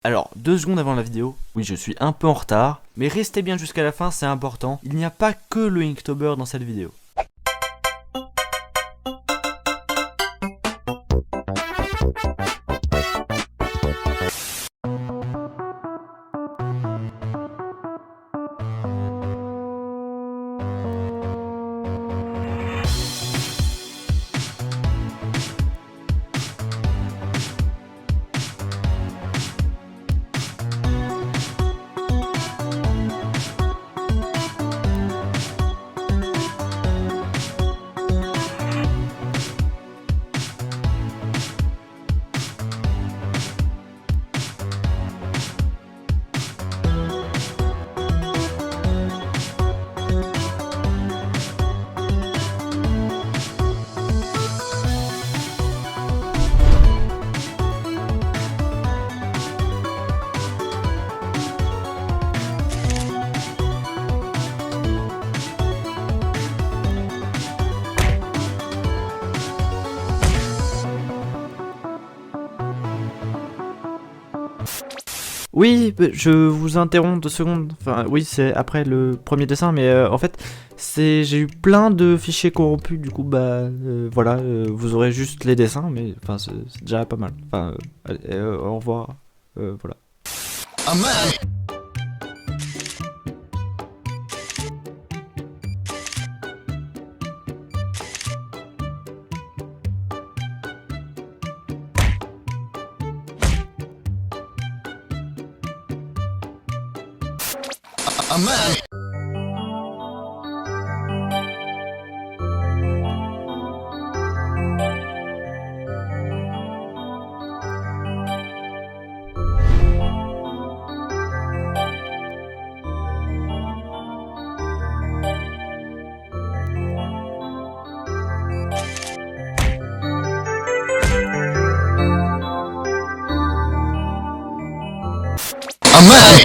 Alors, 2 secondes avant la vidéo, oui je suis un peu en retard, mais restez bien jusqu'à la fin, c'est important. Il n'y a pas que le Inktober dans cette vidéo. Oui, je vous interromps 2 secondes. Enfin, oui, c'est après le premier dessin, mais en fait, j'ai eu plein de fichiers corrompus. Du coup, voilà, vous aurez juste les dessins, mais enfin, c'est déjà pas mal. Enfin, allez, au revoir. Voilà. A man. A man. A man.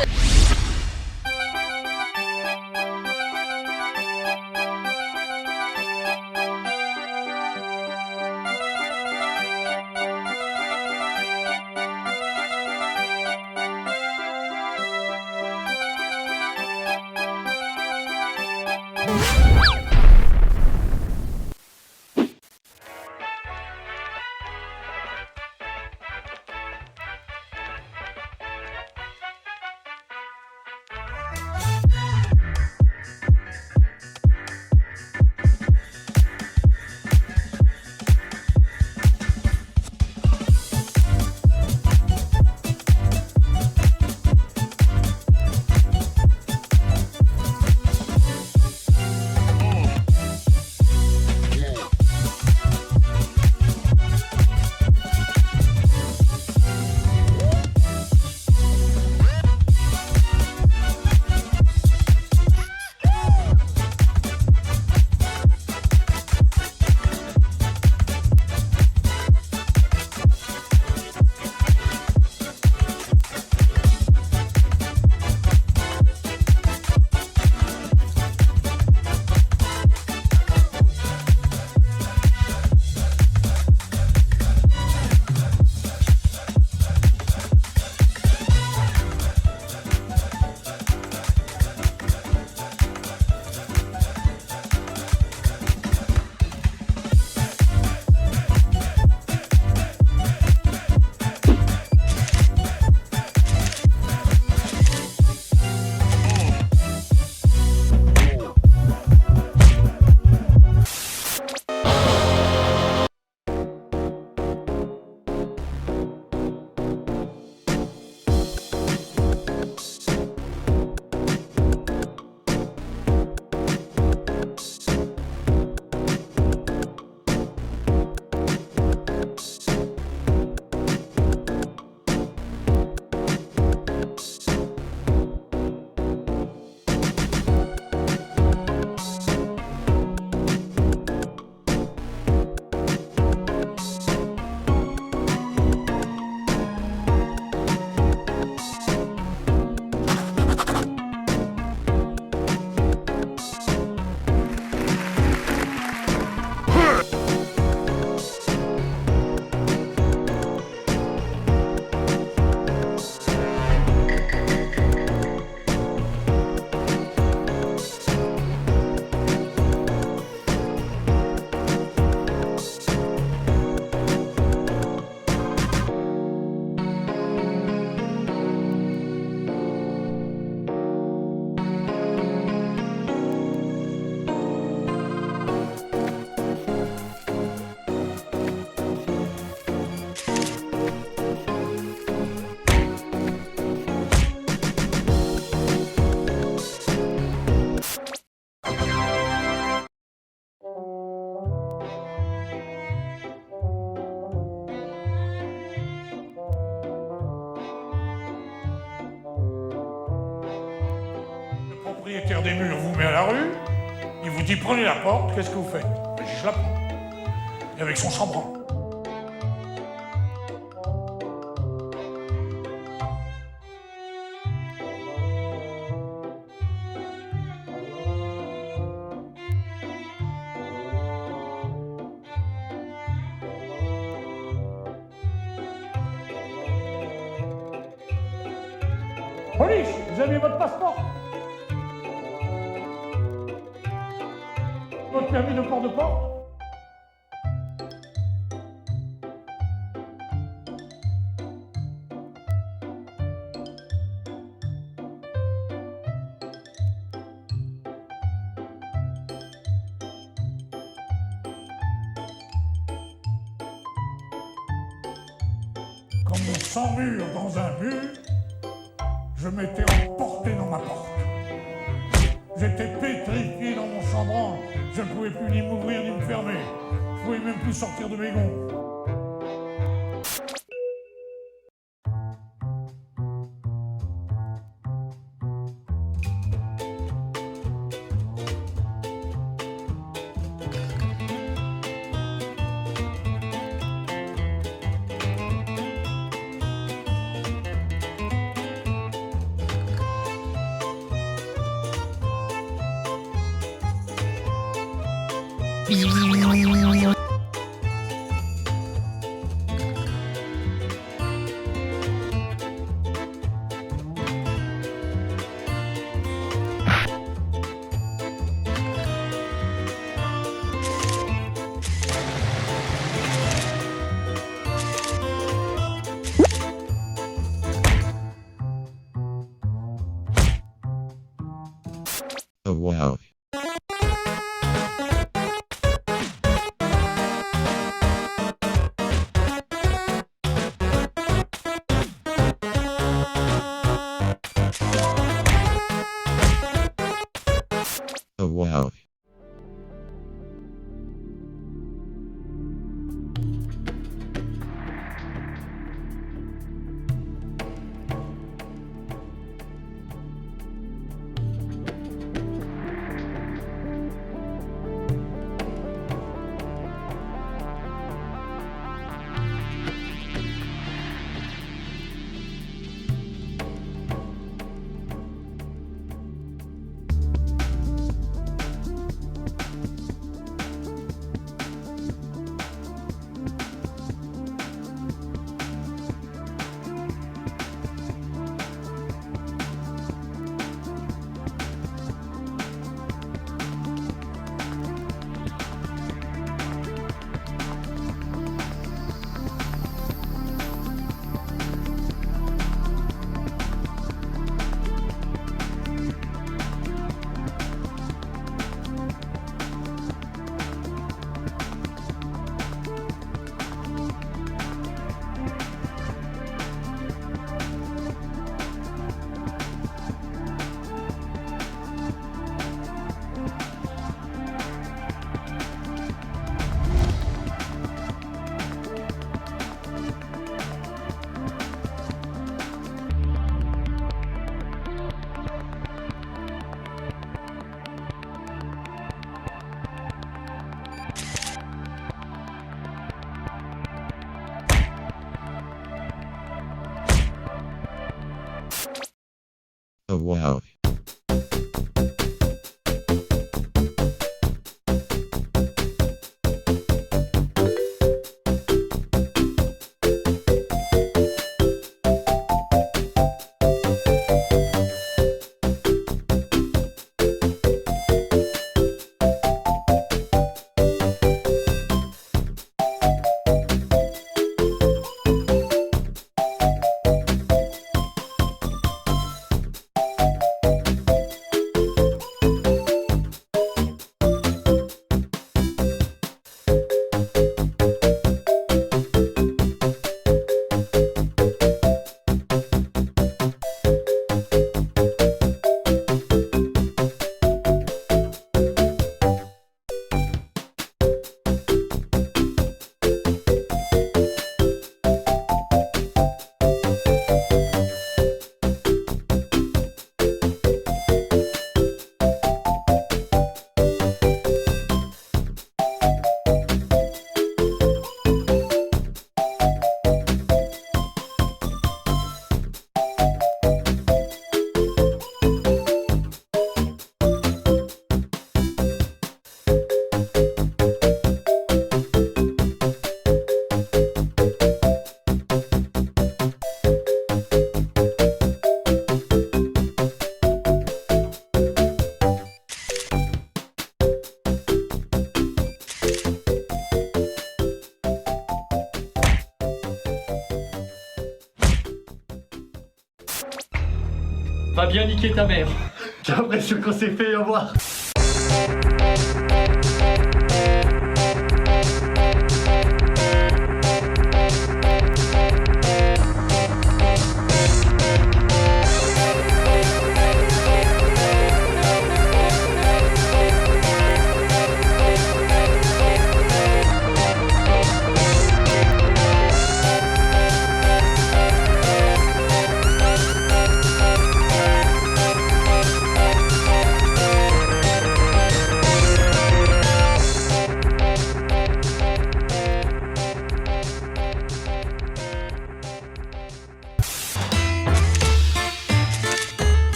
propriétaire des murs vous met à la rue, il vous dit prenez la porte, qu'est-ce que vous faites? Ben, je la prends. Et avec son chambranle. Police, vous avez votre passeport? Votre permis de port de porte? Comme sans mur dans un mur, je m'étais emporté dans ma porte. J'étais pétrifié dans mon chambranle. Je ne pouvais plus ni m'ouvrir ni me fermer. Je pouvais même plus sortir de mes gonds. Oh wow. Oh wow. Oh wow. Va bien niquer ta mère. J'ai l'impression qu'on s'est fait avoir.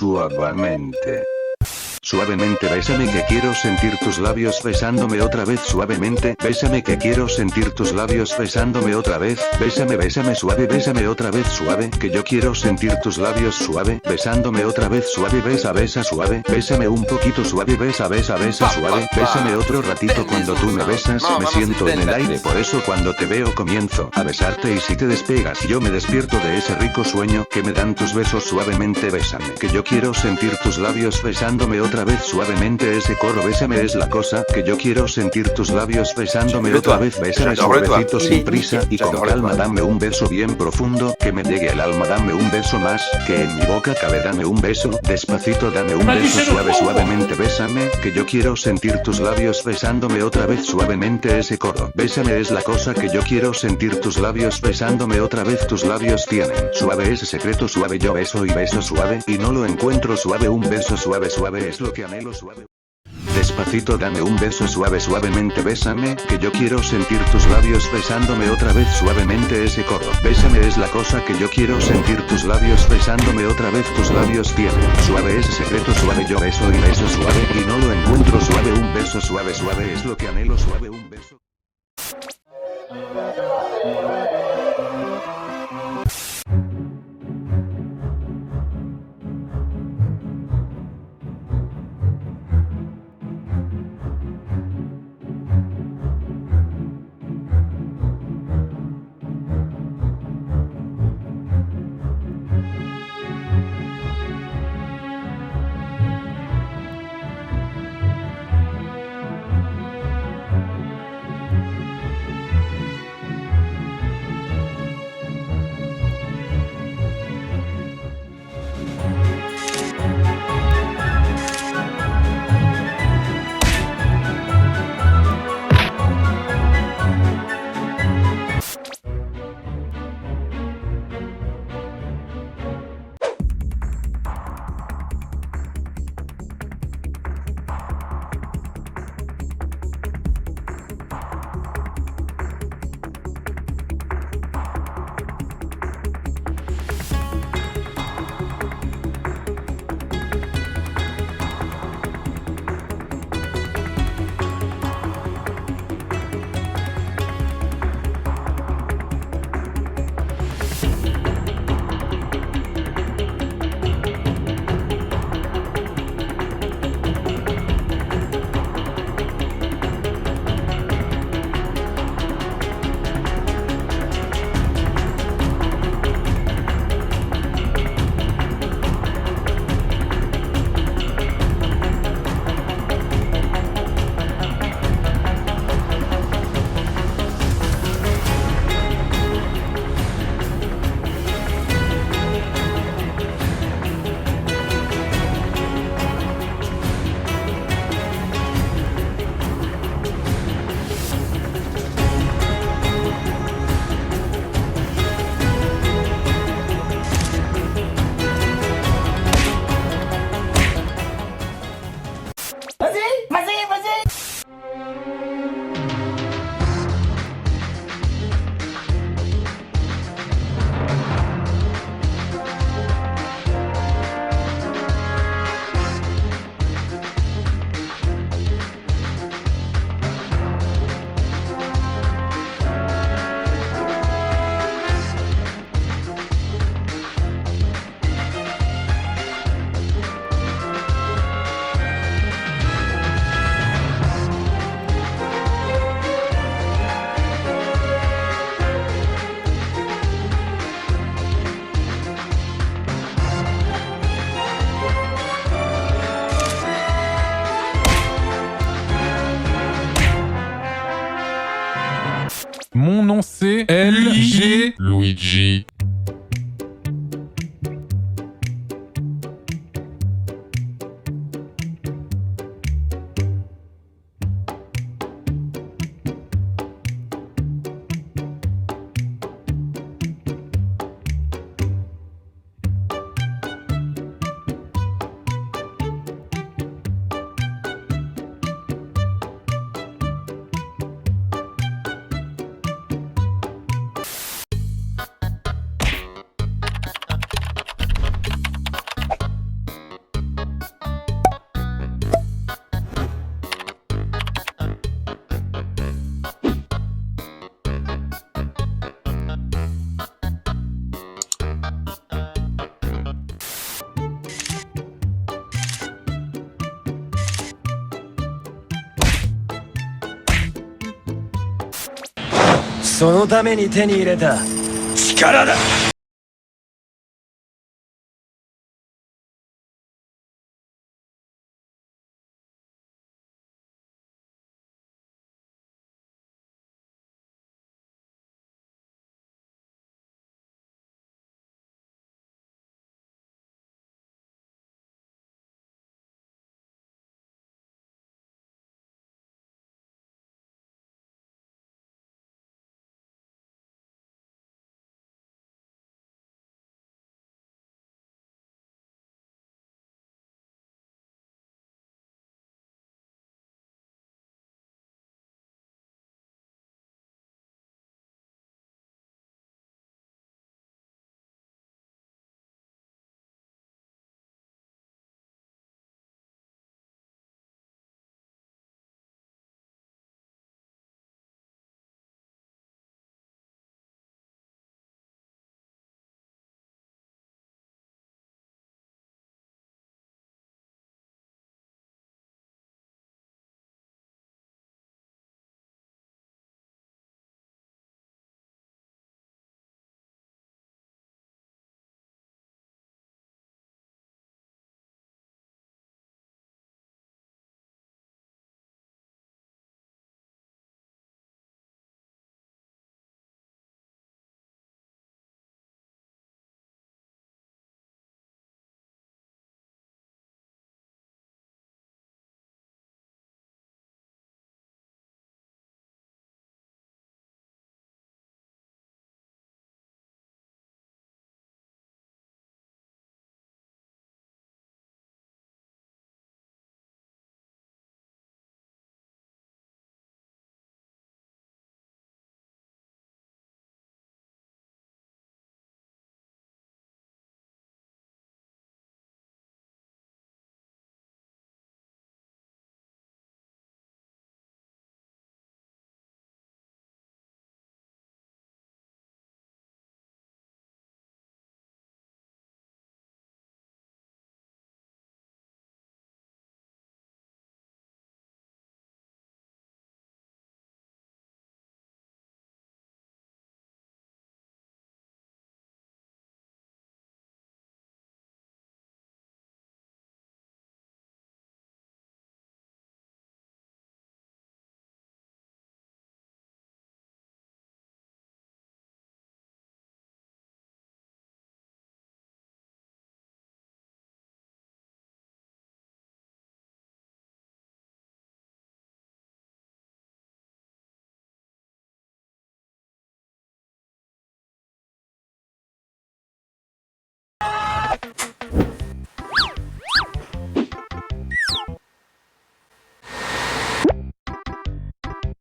Suavemente. Suavemente bésame que quiero sentir tus labios besándome otra vez suavemente, bésame que quiero sentir tus labios besándome otra vez, bésame suave, bésame otra vez suave, que yo quiero sentir tus labios suave, besándome otra vez suave, besa suave, bésame un poquito suave, besa suave, bésame otro ratito cuando tú me besas, me siento en el aire, por eso cuando te veo comienzo a besarte y si te despegas yo me despierto de ese rico sueño que me dan tus besos suavemente, bésame, que yo quiero sentir tus labios besándome otra vez suavemente, ese coro bésame es la cosa que yo quiero sentir tus labios besándome otra vez, bésame suavecito sin prisa y con calma, dame un beso bien profundo que me llegue al alma, dame un beso más que en mi boca cabe, dame un beso despacito, dame un beso suave, suavemente bésame que yo quiero sentir tus labios besándome otra vez suavemente, ese coro bésame es la cosa que yo quiero sentir tus labios besándome otra vez, tus labios tienen suave ese secreto suave, yo beso y beso suave y no lo encuentro suave, un beso suave es lo que anhelo suave. Despacito dame un beso suave, suavemente bésame, que yo quiero sentir tus labios besándome otra vez suavemente, ese coro bésame es la cosa que yo quiero sentir tus labios besándome otra vez, tus labios tienen suave ese secreto suave, yo beso y beso suave y no lo encuentro suave, un beso suave es lo que anhelo suave, un beso. nom c'est LG Luigi.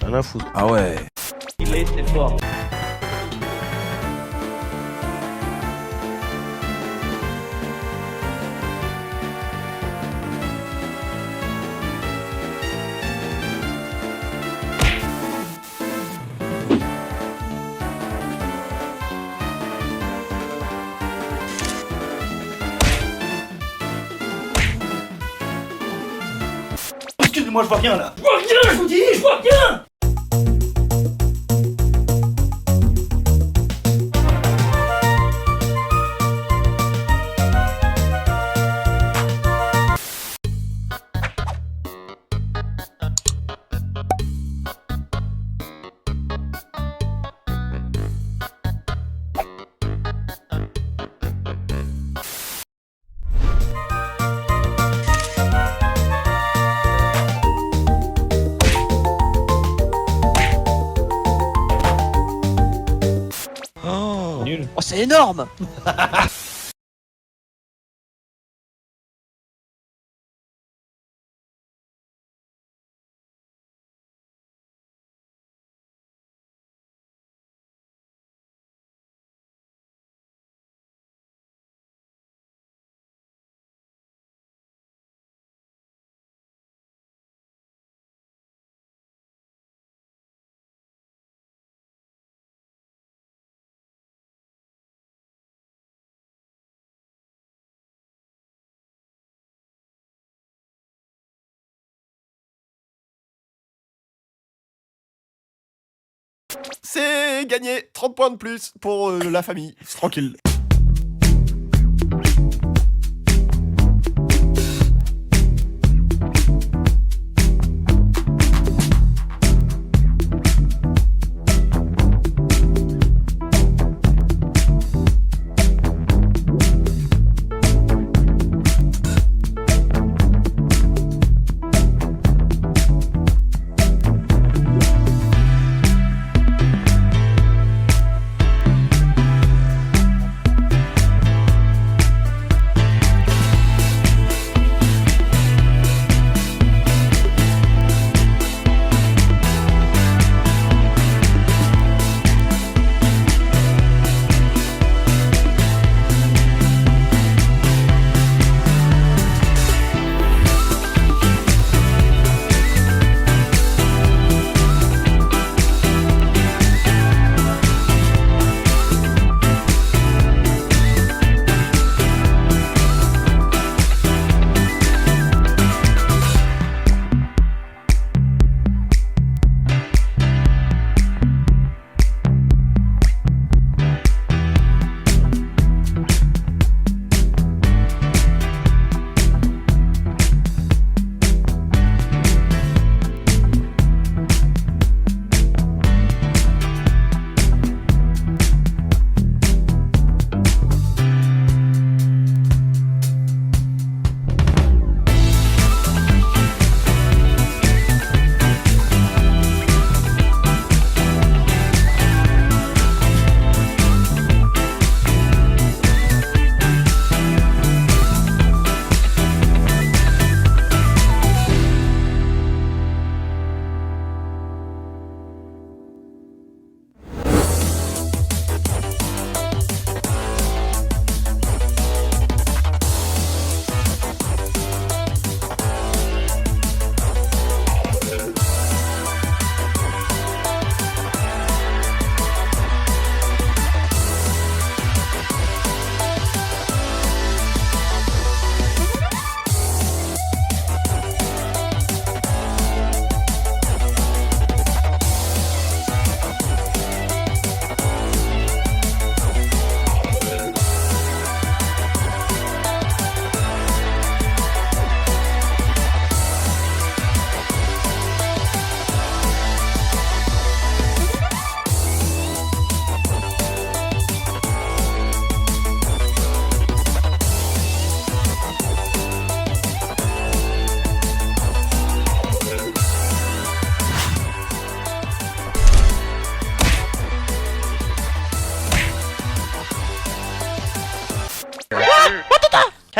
Rien à foutre. Ah ouais. Il était fort. Excusez-moi, je vois rien là. Je vois rien, je vous dis, je vois rien. c'est énorme. C'est gagné 30 points de plus pour la famille. Tranquille.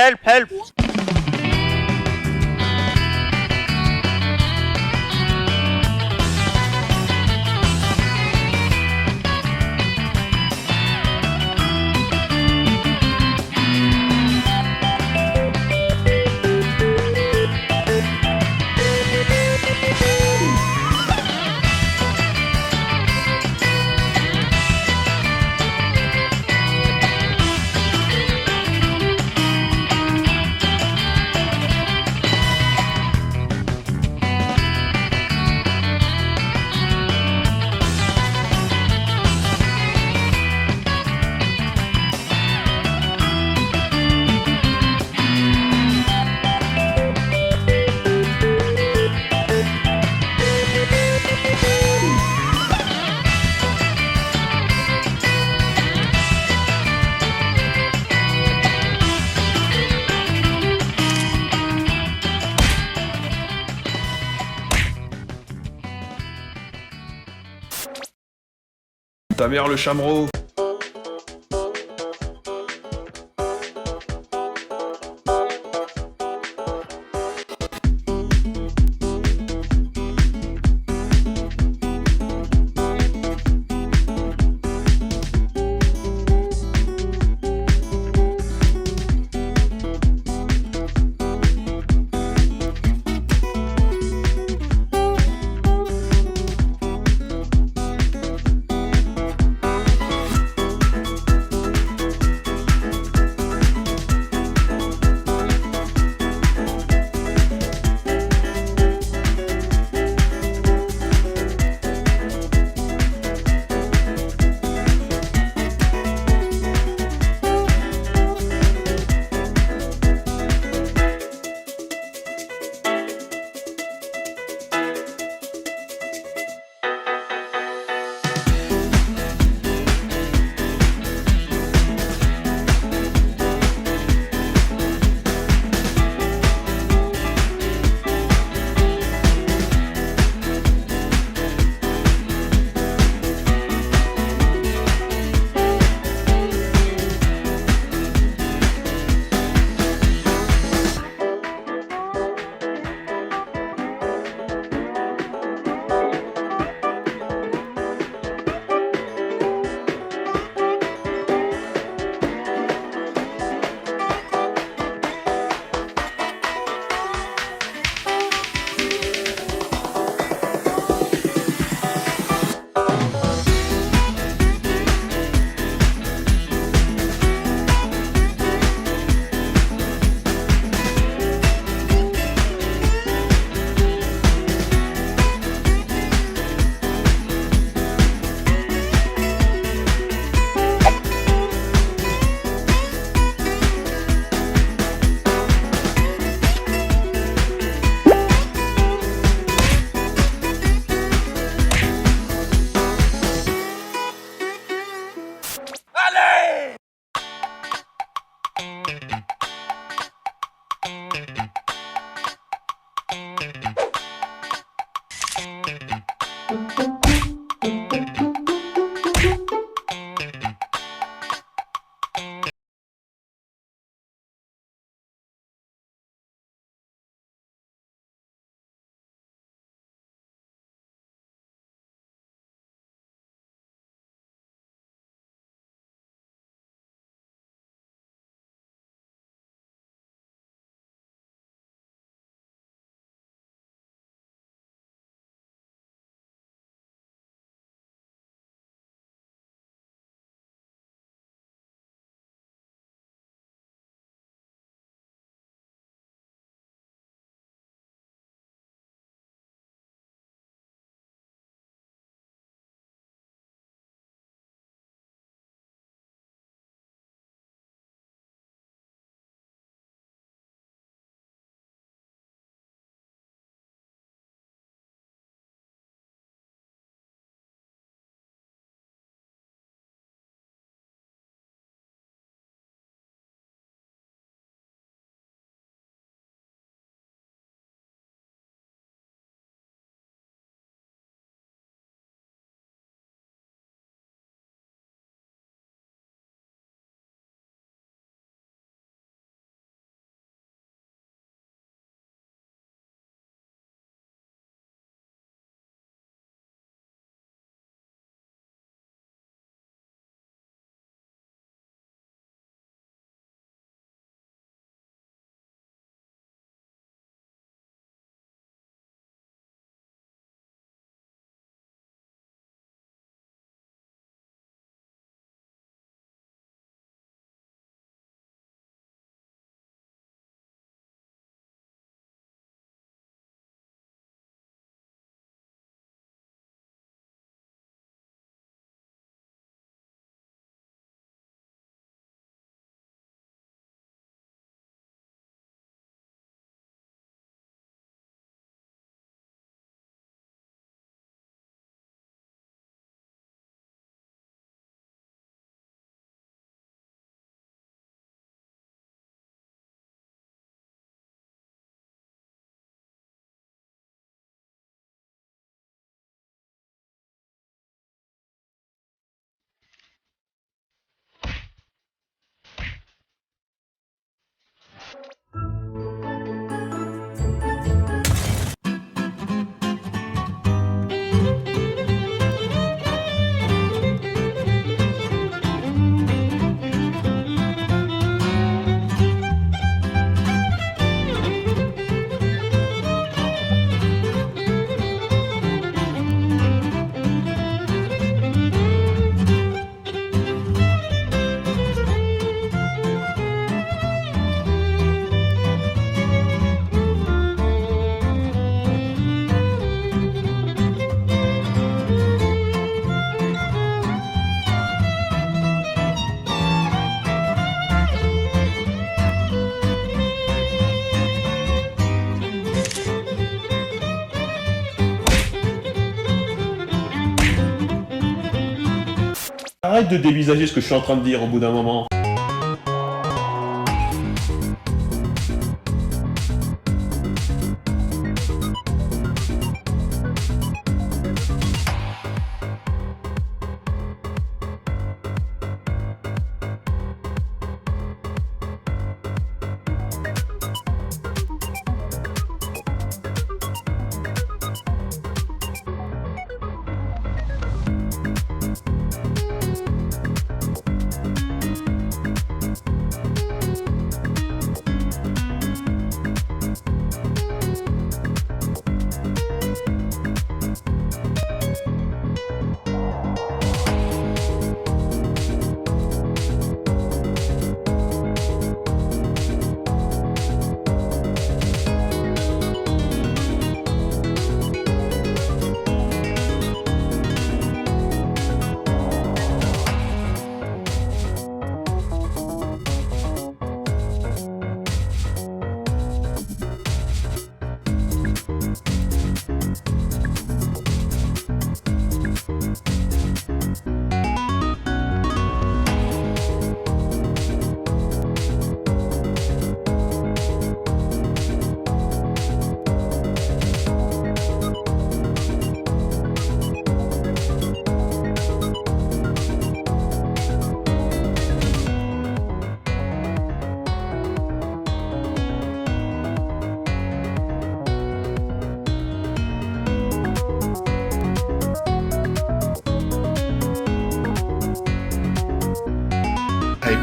Help, help. Ta mère le chamereau. arrête de dévisager ce que je suis en train de dire au bout d'un moment.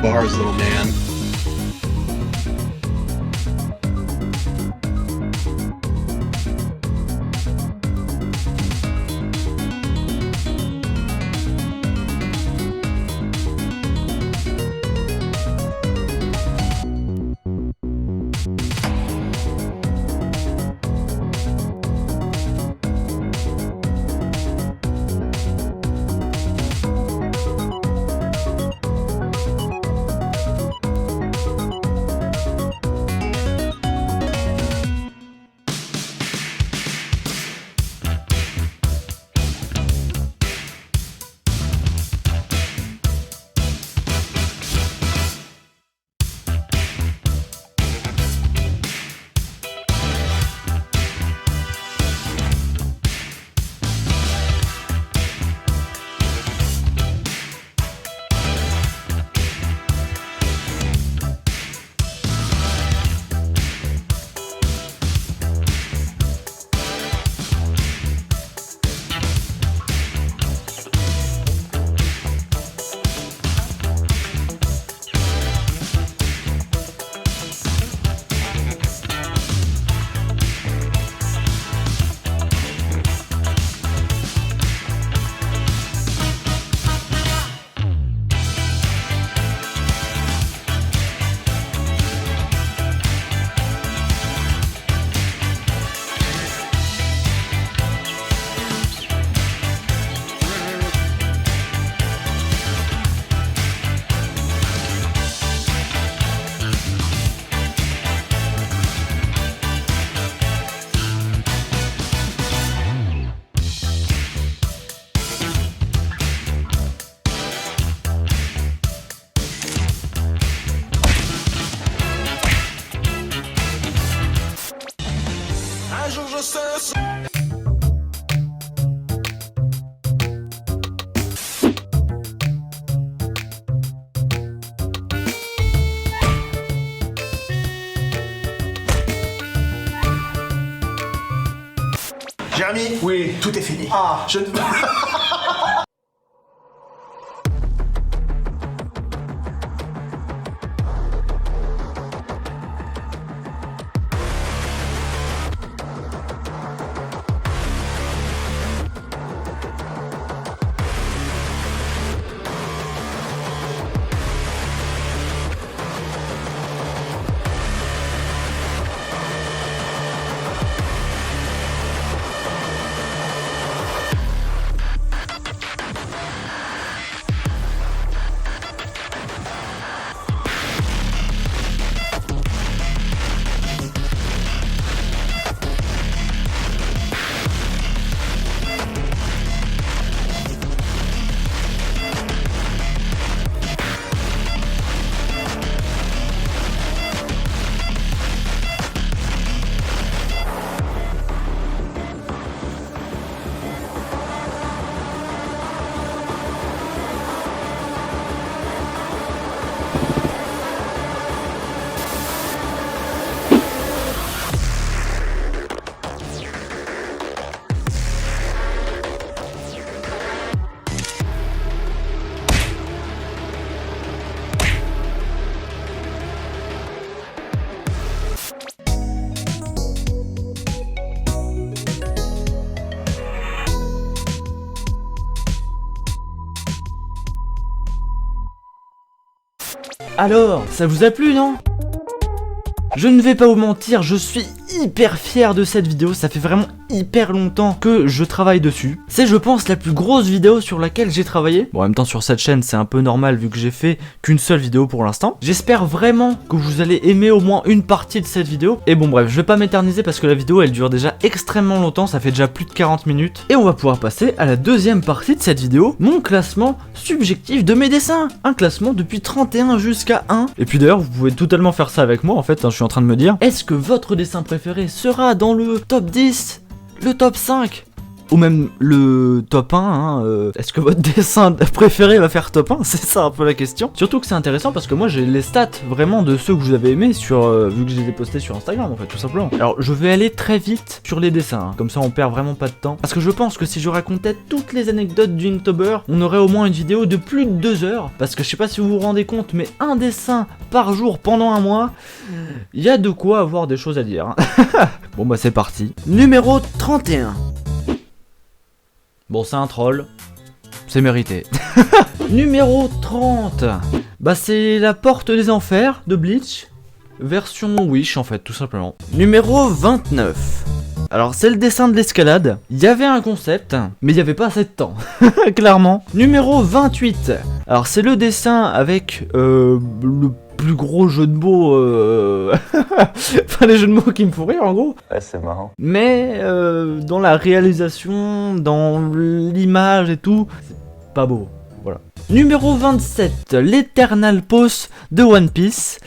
Bars, little man. Jérémy, oui, tout est fini. Ah, je ne... Alors, ça vous a plu, non? Je ne vais pas vous mentir, je suis hyper fier de cette vidéo, ça fait vraiment hyper longtemps que je travaille dessus. C'est, je pense, la plus grosse vidéo sur laquelle j'ai travaillé. Bon, en même temps, sur cette chaîne, c'est un peu normal vu que j'ai fait qu'une seule vidéo pour l'instant. J'espère vraiment que vous allez aimer au moins une partie de cette vidéo. Et bon, bref, je vais pas m'éterniser parce que la vidéo, elle dure déjà extrêmement longtemps, ça fait déjà plus de 40 minutes. Et on va pouvoir passer à la deuxième partie de cette vidéo, mon classement subjectif de mes dessins. Un classement depuis 31 jusqu'à 1. Et puis d'ailleurs, vous pouvez totalement faire ça avec moi, en fait, hein, je suis en train de me dire, est-ce que votre dessin préféré sera dans le top 10, le top 5 ou même le top 1, hein, est-ce que votre dessin préféré va faire top 1? C'est ça un peu la question. Surtout que c'est intéressant parce que moi j'ai les stats vraiment de ceux que vous avez aimés sur, vu que je les ai postés sur Instagram en fait, tout simplement. Alors je vais aller très vite sur les dessins, hein, comme ça on perd vraiment pas de temps. Parce que je pense que si je racontais toutes les anecdotes du Inktober, on aurait au moins une vidéo de plus de 2 heures. Parce que je sais pas si vous vous rendez compte, mais un dessin par jour pendant un mois, il y a de quoi avoir des choses à dire. Hein. Bon bah c'est parti. Numéro 31. Bon, c'est un troll. C'est mérité. Numéro 30. Bah, c'est la porte des enfers de Bleach. Version Wish, en fait, tout simplement. Numéro 29. Alors, c'est le dessin de l'escalade. Il y avait un concept, mais il n'y avait pas assez de temps. Clairement. Numéro 28. Alors, c'est le dessin avec le plus gros jeu de mots, enfin les jeux de mots qui me font rire en gros. Ouais, c'est marrant. Mais dans la réalisation, dans l'image et tout, c'est pas beau. Voilà. Numéro 27, l'Eternal Pause de One Piece.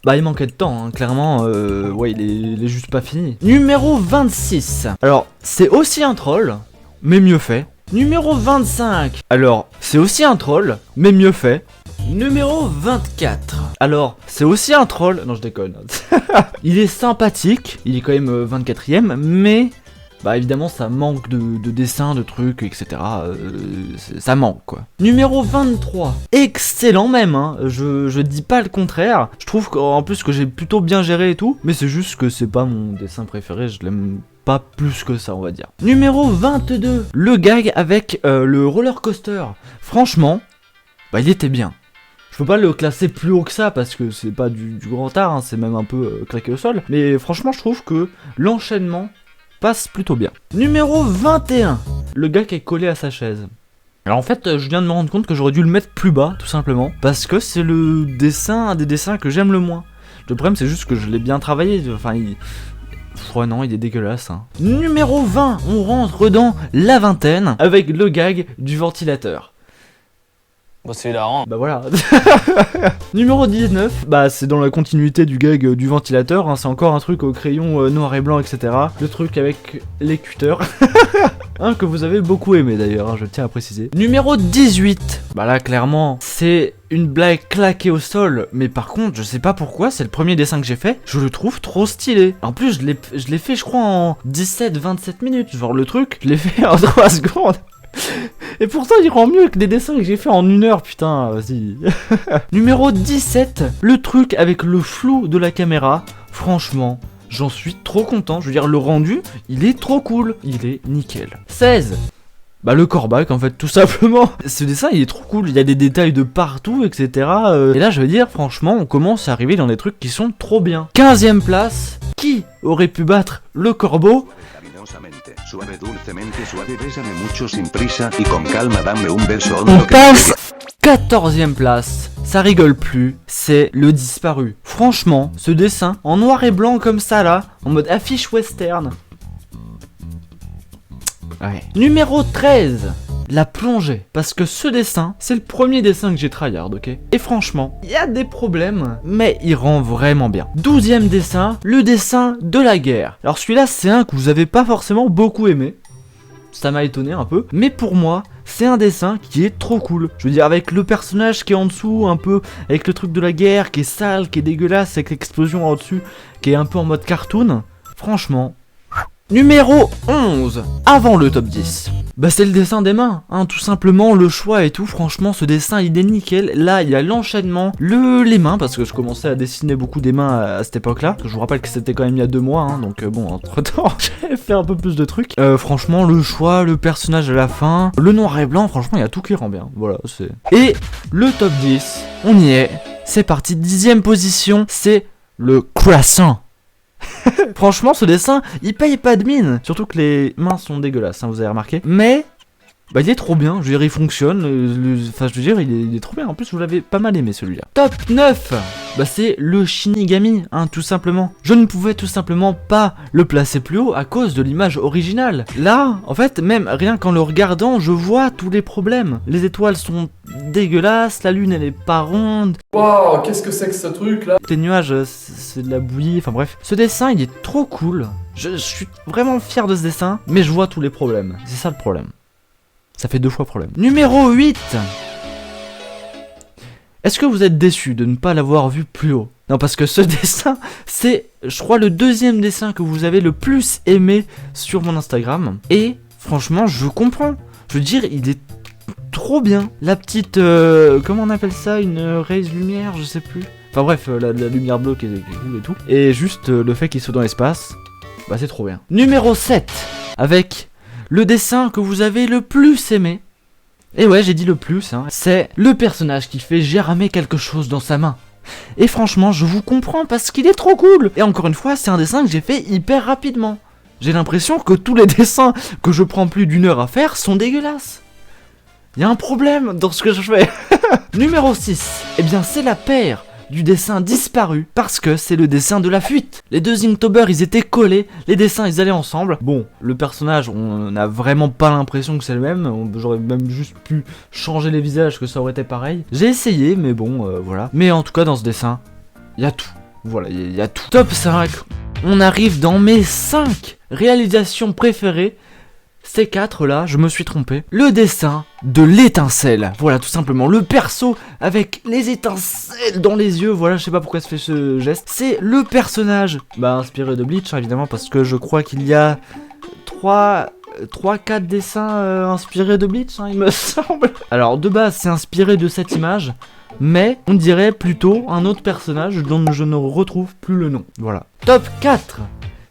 Bah il manquait de temps, hein, clairement, ouais il est juste pas fini. Numéro 26. Alors, c'est aussi un troll, mais mieux fait. Numéro 25. Alors, c'est aussi un troll, mais mieux fait. Numéro 24. Alors, c'est aussi un troll. Non, je déconne. Il est sympathique. Il est quand même 24ème. Mais, bah évidemment, ça manque de dessins, de trucs, etc. Ça manque, quoi. Numéro 23. Excellent même, hein. Je dis pas le contraire. Je trouve qu'en plus que j'ai plutôt bien géré et tout. Mais c'est juste que c'est pas mon dessin préféré. Je l'aime pas plus que ça, on va dire. Numéro 22. Le gag avec le roller coaster. Franchement, bah il était bien. Je peux pas le classer plus haut que ça parce que c'est pas du grand art, hein, c'est même un peu claqué au sol. Mais franchement, je trouve que l'enchaînement passe plutôt bien. Numéro 21. Le gars qui est collé à sa chaise. Alors en fait, je viens de me rendre compte que j'aurais dû le mettre plus bas, tout simplement. Parce que c'est le dessin, un des dessins que j'aime le moins. Le problème, c'est juste que je l'ai bien travaillé. Enfin, ouais, non, il est dégueulasse. Hein. Numéro 20. On rentre dans la vingtaine avec le gag du ventilateur. Bon, c'est hilarant. Bah voilà. Numéro 19, bah c'est dans la continuité du gag du ventilateur, hein, c'est encore un truc au crayon noir et blanc, etc. Le truc avec les cutters. Un que vous avez beaucoup aimé d'ailleurs, hein, je tiens à préciser. Numéro 18, bah là clairement, c'est une blague claquée au sol, mais par contre, je sais pas pourquoi, c'est le premier dessin que j'ai fait, je le trouve trop stylé. En plus, je l'ai fait, je crois, en 17-27 minutes, genre le truc, je l'ai fait en 3 secondes. Et pourtant il rend mieux que des dessins que j'ai fait en 1 heure, putain, vas-y. Numéro 17, le truc avec le flou de la caméra. Franchement, j'en suis trop content. Je veux dire, le rendu, il est trop cool. Il est nickel. 16, bah le corbac en fait, tout simplement. Ce dessin il est trop cool, il y a des détails de partout, etc. Et là je veux dire, franchement, on commence à arriver dans des trucs qui sont trop bien. 15ème place, qui aurait pu battre le corbeau? On passe 14ème place, ça rigole plus, c'est le disparu. Franchement, ce dessin, en noir et blanc comme ça là, en mode affiche western. Ouais. Numéro 13, la plongée. Parce que ce dessin, c'est le premier dessin que j'ai tryhard, ok? Et franchement, il y a des problèmes, mais il rend vraiment bien. 12ème dessin, le dessin de la guerre. Alors celui-là, c'est un que vous avez pas forcément beaucoup aimé. Ça m'a étonné un peu. Mais pour moi, c'est un dessin qui est trop cool. Je veux dire, avec le personnage qui est en dessous, un peu, avec le truc de la guerre, qui est sale, qui est dégueulasse, avec l'explosion en dessus, qui est un peu en mode cartoon. Franchement... Numéro 11, avant le top 10. Bah c'est le dessin des mains, hein, tout simplement, le choix et tout, franchement ce dessin il est nickel. Là il y a l'enchaînement, les mains, parce que je commençais à dessiner beaucoup des mains à cette époque là. Je vous rappelle que c'était quand même il y a 2 mois, hein, donc bon, entre temps j'avais fait un peu plus de trucs. Franchement le choix, le personnage à la fin, le noir et blanc, franchement il y a tout qui rend bien, voilà c'est... Et le top 10, on y est. c'est parti. 10e position, c'est le croissant. Franchement, ce dessin, il paye pas de mine. Surtout que les mains sont dégueulasses, hein, vous avez remarqué. Mais, bah, il est trop bien. Je veux dire, il fonctionne. Enfin, je veux dire, il est trop bien. En plus, vous l'avez pas mal aimé, celui-là. Top 9, bah, c'est le Shinigami, hein, tout simplement. Je ne pouvais tout simplement pas le placer plus haut à cause de l'image originale. Là, en fait, même rien qu'en le regardant, je vois tous les problèmes. Les étoiles sont dégueulasses, la lune, elle est pas ronde. Waouh, qu'est-ce que c'est que ce truc là? Les nuages, c'est de la bouillie, enfin bref. Ce dessin, il est trop cool. Je suis vraiment fier de ce dessin, mais je vois tous les problèmes. C'est ça le problème. Ça fait 2 fois problème. Numéro 8. Est-ce que vous êtes déçu de ne pas l'avoir vu plus haut? Non, parce que ce dessin, c'est, je crois, le 2e dessin que vous avez le plus aimé sur mon Instagram. Et franchement, je comprends. Je veux dire, il est trop bien. La petite, comment on appelle ça? Une rays lumière, je sais plus. Enfin bref, la lumière bleue qui est cool et tout. Et juste le fait qu'il soit dans l'espace, bah c'est trop bien. Numéro 7, avec le dessin que vous avez le plus aimé. Et ouais, j'ai dit le plus, hein. C'est le personnage qui fait germer quelque chose dans sa main. Et franchement, je vous comprends parce qu'il est trop cool. Et encore une fois, c'est un dessin que j'ai fait hyper rapidement. J'ai l'impression que tous les dessins que je prends plus d'1 heure à faire sont dégueulasses. Il y a un problème dans ce que je fais. Numéro 6, eh bien c'est la paire du dessin disparu, parce que c'est le dessin de la fuite. Les 2 Inktober, ils étaient collés, les dessins, ils allaient ensemble. Bon, le personnage, on n'a vraiment pas l'impression que c'est le même. J'aurais même juste pu changer les visages, que ça aurait été pareil. J'ai essayé, mais bon, voilà. Mais en tout cas, dans ce dessin, il y a tout. Voilà, il y a tout. Top 5, on arrive dans mes 5 réalisations préférées. Ces 4 là, je me suis trompé. Le dessin de l'étincelle. Voilà, tout simplement. Le perso avec les étincelles dans les yeux. Voilà, je sais pas pourquoi ça fait ce geste. C'est le personnage, bah inspiré de Bleach, hein, évidemment, parce que je crois qu'il y a 3-4 dessins inspirés de Bleach, hein, il me semble. Alors, de base, c'est inspiré de cette image, mais on dirait plutôt un autre personnage dont je ne retrouve plus le nom. Voilà. Top 4.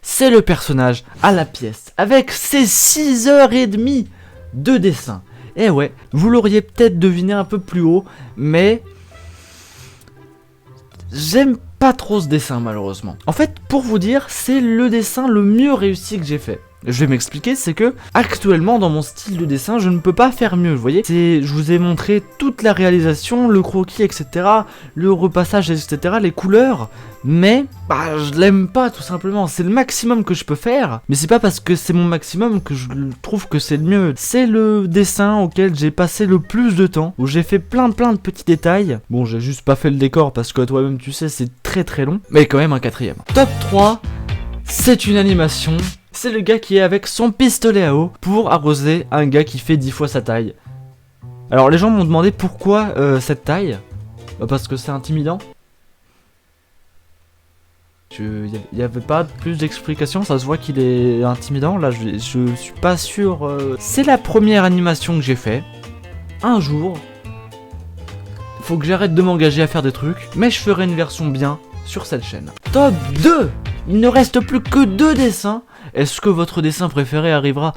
C'est le personnage à la pièce, avec ses 6h30 de dessin. Et ouais, vous l'auriez peut-être deviné un peu plus haut, mais j'aime pas trop ce dessin malheureusement. En fait, pour vous dire, c'est le dessin le mieux réussi que j'ai fait. Je vais m'expliquer, c'est que actuellement dans mon style de dessin, je ne peux pas faire mieux, vous voyez. Je vous ai montré toute la réalisation, le croquis, etc. Le repassage, etc. Les couleurs, mais bah je l'aime pas tout simplement. C'est le maximum que je peux faire, mais c'est pas parce que c'est mon maximum que je trouve que c'est le mieux. C'est le dessin auquel j'ai passé le plus de temps, où j'ai fait plein de petits détails. Bon, j'ai juste pas fait le décor parce que toi-même tu sais, c'est très long, mais quand même un 4ème. Top 3, c'est une animation. C'est le gars qui est avec son pistolet à eau pour arroser un gars qui fait 10 fois sa taille. Alors les gens m'ont demandé pourquoi cette taille. Bah parce que c'est intimidant. Il n'y avait pas plus d'explication, ça se voit qu'il est intimidant. Là je suis pas sûr. C'est la première animation que j'ai fait. Un jour, faut que j'arrête de m'engager à faire des trucs, mais je ferai une version bien sur cette chaîne. Top 2. Il ne reste plus que 2 dessins. Est-ce que votre dessin préféré arrivera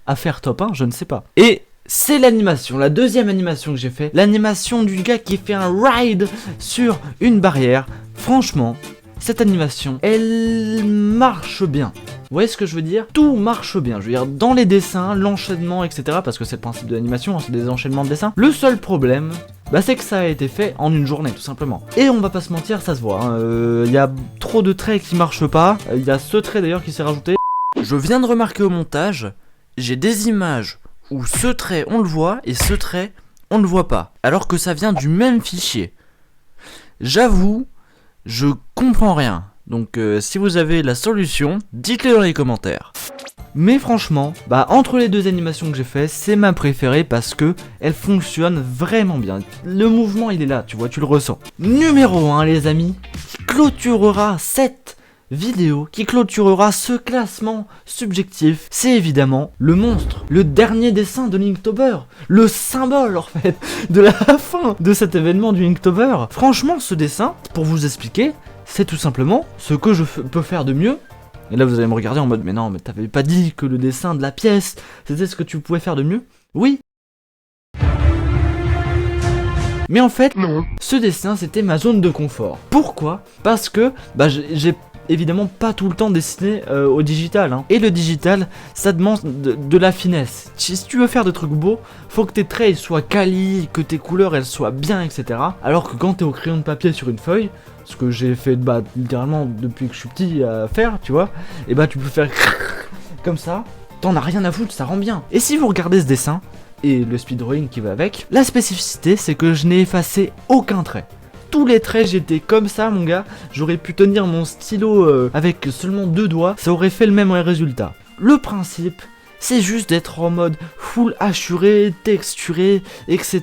à faire top 1? Je ne sais pas. Et c'est l'animation, la 2e animation que j'ai fait. L'animation du gars qui fait un ride sur une barrière. Franchement, cette animation, elle marche bien. Vous voyez ce que je veux dire? Tout marche bien. Je veux dire, dans les dessins, l'enchaînement, etc. Parce que c'est le principe de l'animation, hein, c'est des enchaînements de dessins. Le seul problème, bah c'est que ça a été fait en une journée, tout simplement. Et on va pas se mentir, ça se voit. Il y a trop de traits qui marchent pas. Il y a ce trait d'ailleurs qui s'est rajouté. Je viens de remarquer au montage, j'ai des images où ce trait on le voit et ce trait on ne le voit pas. Alors que ça vient du même fichier. J'avoue, je comprends rien. Donc si vous avez la solution, dites-le dans les commentaires. Mais franchement, bah entre les 2 animations que j'ai fait, c'est ma préférée parce que elle fonctionne vraiment bien. Le mouvement il est là, tu vois, tu le ressens. Numéro 1 les amis, qui clôturera cette vidéo, qui clôturera ce classement subjectif, c'est évidemment le monstre, le dernier dessin de l'Inktober, le symbole en fait de la fin de cet événement du Inktober. Franchement ce dessin, pour vous expliquer, c'est tout simplement ce que je peux faire de mieux. Et là vous allez me regarder en mode mais non mais t'avais pas dit que le dessin de la pièce c'était ce que tu pouvais faire de mieux? Oui. Mais en fait, ce dessin c'était ma zone de confort. Pourquoi? Parce que j'ai évidemment pas tout le temps dessiné au digital, hein. Et le digital, ça demande de la finesse. Si tu veux faire des trucs beaux, faut que tes traits ils soient quali, que tes couleurs elles soient bien, etc. Alors que quand t'es au crayon de papier sur une feuille, ce que j'ai fait littéralement depuis que je suis petit à faire, tu vois, et tu peux faire comme ça, t'en as rien à foutre, ça rend bien. Et si vous regardez ce dessin, et le speed drawing qui va avec, la spécificité c'est que je n'ai effacé aucun trait. Tous les traits j'étais comme ça mon gars, j'aurais pu tenir mon stylo avec seulement 2 doigts, ça aurait fait le même résultat. Le principe, c'est juste d'être en mode full hachuré, texturé, etc.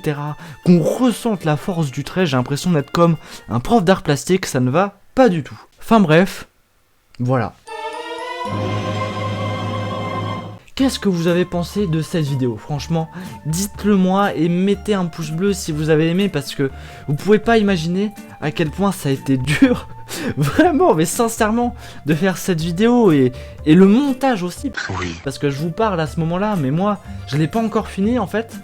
Qu'on ressente la force du trait, j'ai l'impression d'être comme un prof d'art plastique, ça ne va pas du tout. Enfin bref, voilà. Qu'est-ce que vous avez pensé de cette vidéo? Franchement, dites-le moi et mettez un pouce bleu si vous avez aimé, parce que vous pouvez pas imaginer à quel point ça a été dur, vraiment, mais sincèrement, de faire cette vidéo et le montage aussi. Oui. Parce que je vous parle à ce moment-là, mais moi, je l'ai pas encore fini en fait.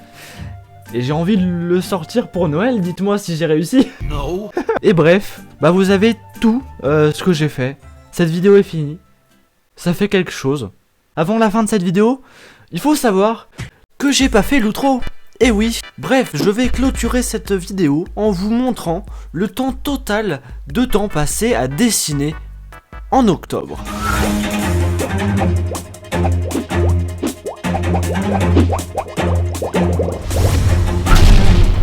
Et j'ai envie de le sortir pour Noël, dites-moi si j'ai réussi. Non. Et bref, vous avez tout ce que j'ai fait. Cette vidéo est finie. Ça fait quelque chose. Avant la fin de cette vidéo, il faut savoir que j'ai pas fait l'outro. Et oui, bref, je vais clôturer cette vidéo en vous montrant le temps total de temps passé à dessiner en octobre.